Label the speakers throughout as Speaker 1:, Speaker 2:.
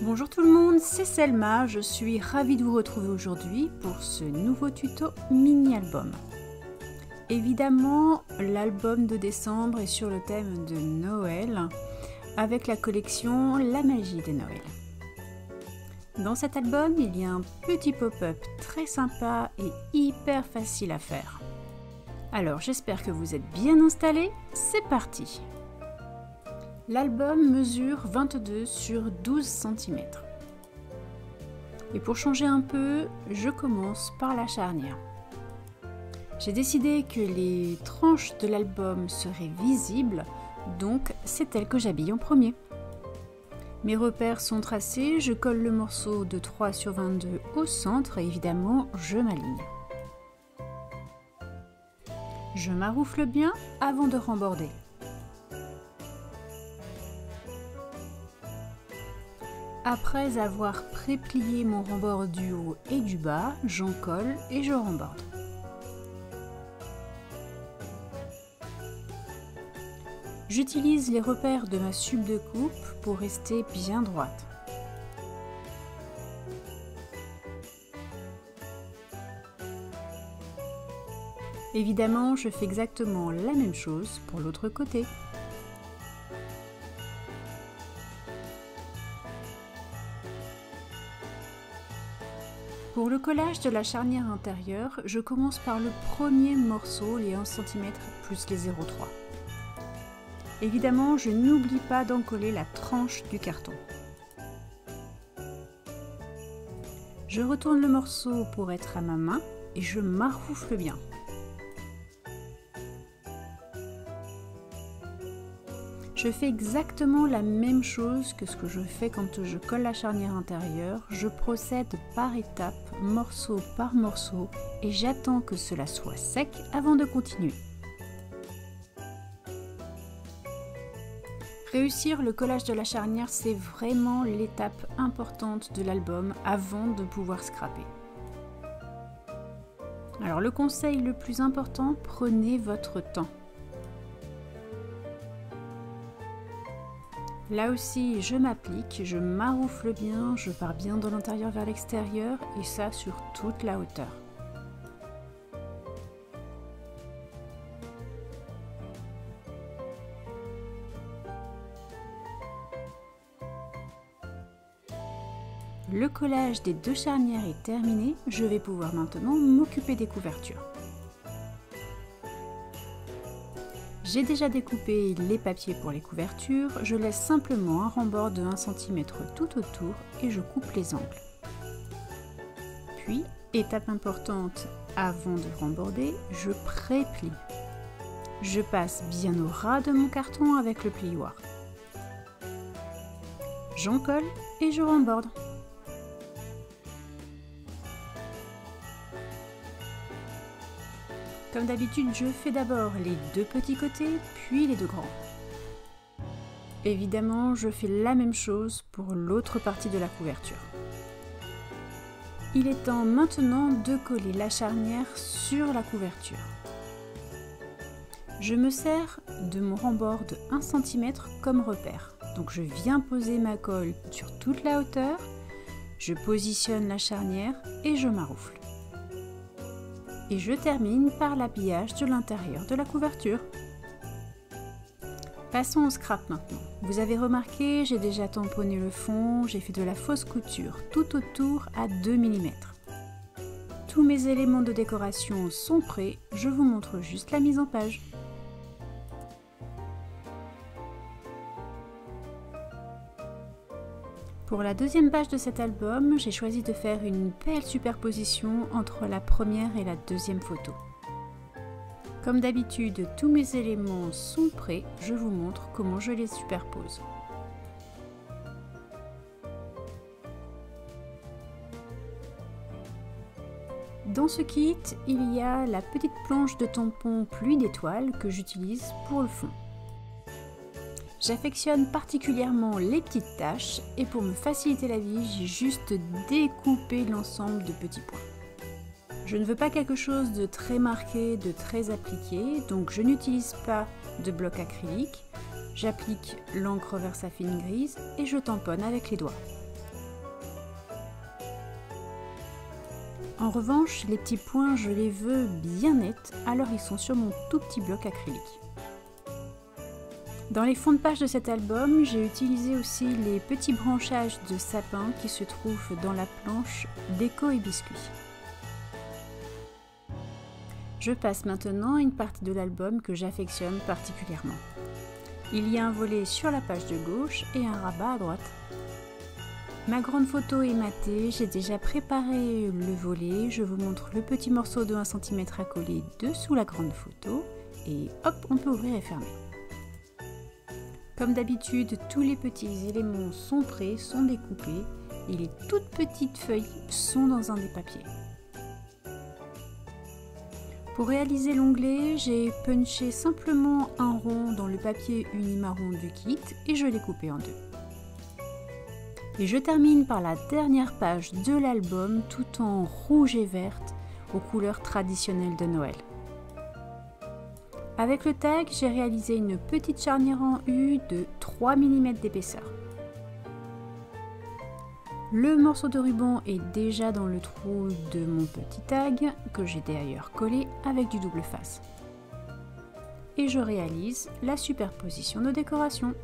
Speaker 1: Bonjour tout le monde, c'est Selma, je suis ravie de vous retrouver aujourd'hui pour ce nouveau tuto mini-album. Évidemment, l'album de décembre est sur le thème de Noël, avec la collection La magie de Noël. Dans cet album, il y a un petit pop-up très sympa et hyper facile à faire. Alors j'espère que vous êtes bien installés, c'est parti! L'album mesure 22 sur 12 cm. Et pour changer un peu, je commence par la charnière. J'ai décidé que les tranches de l'album seraient visibles, donc c'est elle que j'habille en premier. Mes repères sont tracés, je colle le morceau de 3 sur 22 au centre et évidemment je m'aligne. Je maroufle bien avant de remborder. Après avoir pré-plié mon rembord du haut et du bas, j'en colle et je remborde. J'utilise les repères de ma supe de coupe pour rester bien droite. Évidemment, je fais exactement la même chose pour l'autre côté. Pour le collage de la charnière intérieure, je commence par le premier morceau, les 1 cm plus les 0,3. Évidemment, je n'oublie pas d'encoller la tranche du carton. Je retourne le morceau pour être à ma main et je maroufle bien. Je fais exactement la même chose que ce que je fais quand je colle la charnière intérieure. Je procède par étapes, morceau par morceau, et j'attends que cela soit sec avant de continuer. Réussir le collage de la charnière, c'est vraiment l'étape importante de l'album avant de pouvoir scraper. Alors le conseil le plus important, prenez votre temps. Là aussi, je m'applique, je maroufle bien, je pars bien de l'intérieur vers l'extérieur et ça sur toute la hauteur. Le collage des deux charnières est terminé, je vais pouvoir maintenant m'occuper des couvertures. J'ai déjà découpé les papiers pour les couvertures, je laisse simplement un rembord de 1 cm tout autour et je coupe les angles. Puis, étape importante avant de remborder, je pré-plie. Je passe bien au ras de mon carton avec le plioir. J'en colle et je remborde. Comme d'habitude, je fais d'abord les deux petits côtés, puis les deux grands. Évidemment, je fais la même chose pour l'autre partie de la couverture. Il est temps maintenant de coller la charnière sur la couverture. Je me sers de mon rembord de 1 cm comme repère. Donc je viens poser ma colle sur toute la hauteur, je positionne la charnière et je maroufle. Et je termine par l'habillage de l'intérieur de la couverture. Passons au scrap maintenant. Vous avez remarqué, j'ai déjà tamponné le fond, j'ai fait de la fausse couture tout autour à 2 mm. Tous mes éléments de décoration sont prêts, je vous montre juste la mise en page. Pour la deuxième page de cet album, j'ai choisi de faire une belle superposition entre la première et la deuxième photo. Comme d'habitude, tous mes éléments sont prêts, je vous montre comment je les superpose. Dans ce kit, il y a la petite planche de tampon pluie d'étoiles que j'utilise pour le fond. J'affectionne particulièrement les petites taches et pour me faciliter la vie, j'ai juste découpé l'ensemble de petits points. Je ne veux pas quelque chose de très marqué, de très appliqué, donc je n'utilise pas de bloc acrylique. J'applique l'encre Versafine grise et je tamponne avec les doigts. En revanche, les petits points, je les veux bien nets, alors ils sont sur mon tout petit bloc acrylique. Dans les fonds de page de cet album, j'ai utilisé aussi les petits branchages de sapin qui se trouvent dans la planche Déco et Biscuit. Je passe maintenant à une partie de l'album que j'affectionne particulièrement. Il y a un volet sur la page de gauche et un rabat à droite. Ma grande photo est matée, j'ai déjà préparé le volet, je vous montre le petit morceau de 1 cm à coller dessous la grande photo et hop, on peut ouvrir et fermer. Comme d'habitude, tous les petits éléments sont prêts, sont découpés et les toutes petites feuilles sont dans un des papiers. Pour réaliser l'onglet, j'ai punché simplement un rond dans le papier uni-marron du kit et je l'ai coupé en deux. Et je termine par la dernière page de l'album tout en rouge et verte aux couleurs traditionnelles de Noël. Avec le tag, j'ai réalisé une petite charnière en U de 3 mm d'épaisseur. Le morceau de ruban est déjà dans le trou de mon petit tag, que j'ai d'ailleurs collé avec du double face. Et je réalise la superposition de décoration.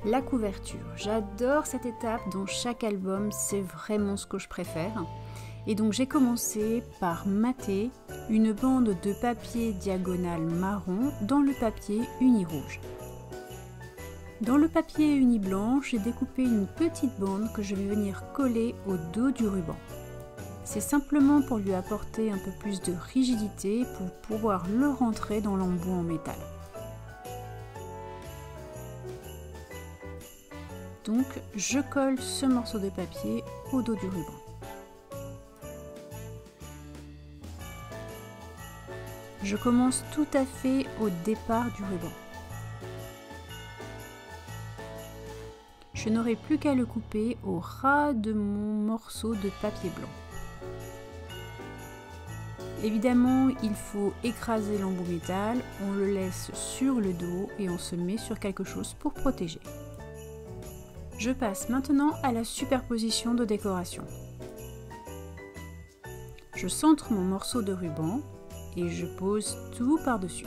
Speaker 1: La couverture, j'adore cette étape dans chaque album, c'est vraiment ce que je préfère. Et donc j'ai commencé par mater une bande de papier diagonale marron dans le papier uni rouge. Dans le papier uni blanc, j'ai découpé une petite bande que je vais venir coller au dos du ruban. C'est simplement pour lui apporter un peu plus de rigidité pour pouvoir le rentrer dans l'embout en métal. Donc je colle ce morceau de papier au dos du ruban. Je commence tout à fait au départ du ruban. Je n'aurai plus qu'à le couper au ras de mon morceau de papier blanc. Évidemment, il faut écraser l'embout métal, on le laisse sur le dos et on se met sur quelque chose pour protéger. Je passe maintenant à la superposition de décoration. Je centre mon morceau de ruban et je pose tout par-dessus.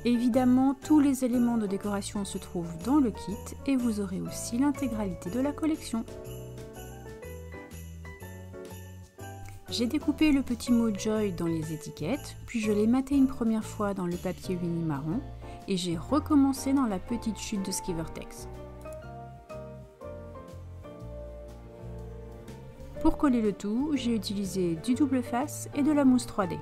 Speaker 1: Évidemment, tous les éléments de décoration se trouvent dans le kit et vous aurez aussi l'intégralité de la collection. J'ai découpé le petit mot Joy dans les étiquettes, puis je l'ai maté une première fois dans le papier uni marron et j'ai recommencé dans la petite chute de Skivertex. Pour coller le tout, j'ai utilisé du double face et de la mousse 3D.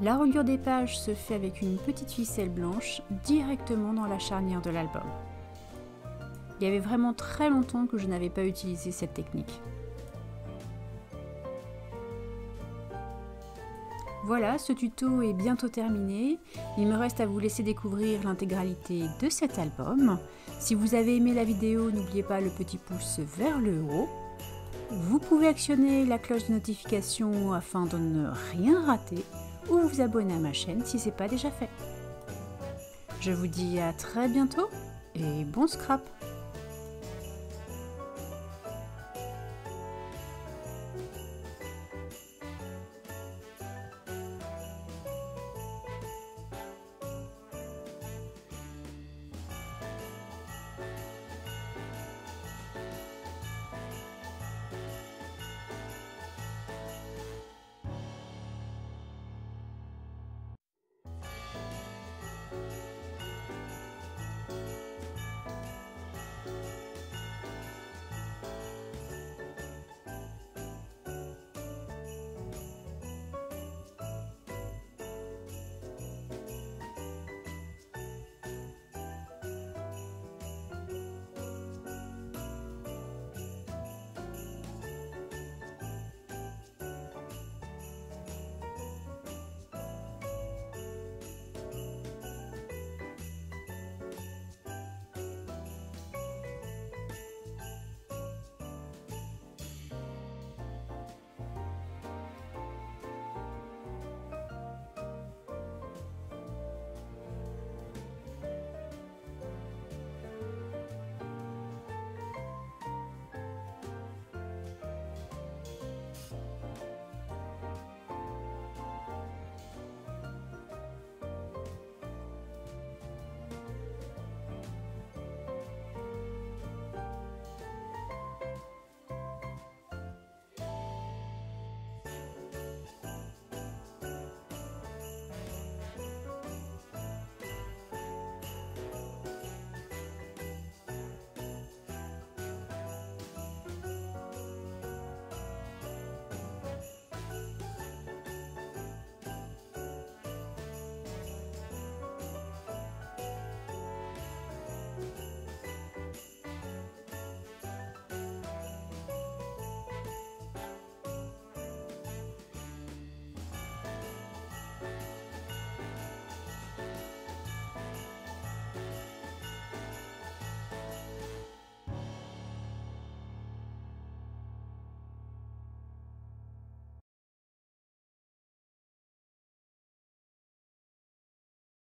Speaker 1: La reliure des pages se fait avec une petite ficelle blanche directement dans la charnière de l'album. Il y avait vraiment très longtemps que je n'avais pas utilisé cette technique. Voilà, ce tuto est bientôt terminé. Il me reste à vous laisser découvrir l'intégralité de cet album. Si vous avez aimé la vidéo, n'oubliez pas le petit pouce vers le haut. Vous pouvez actionner la cloche de notification afin de ne rien rater ou vous abonner à ma chaîne si ce n'est pas déjà fait. Je vous dis à très bientôt et bon scrap!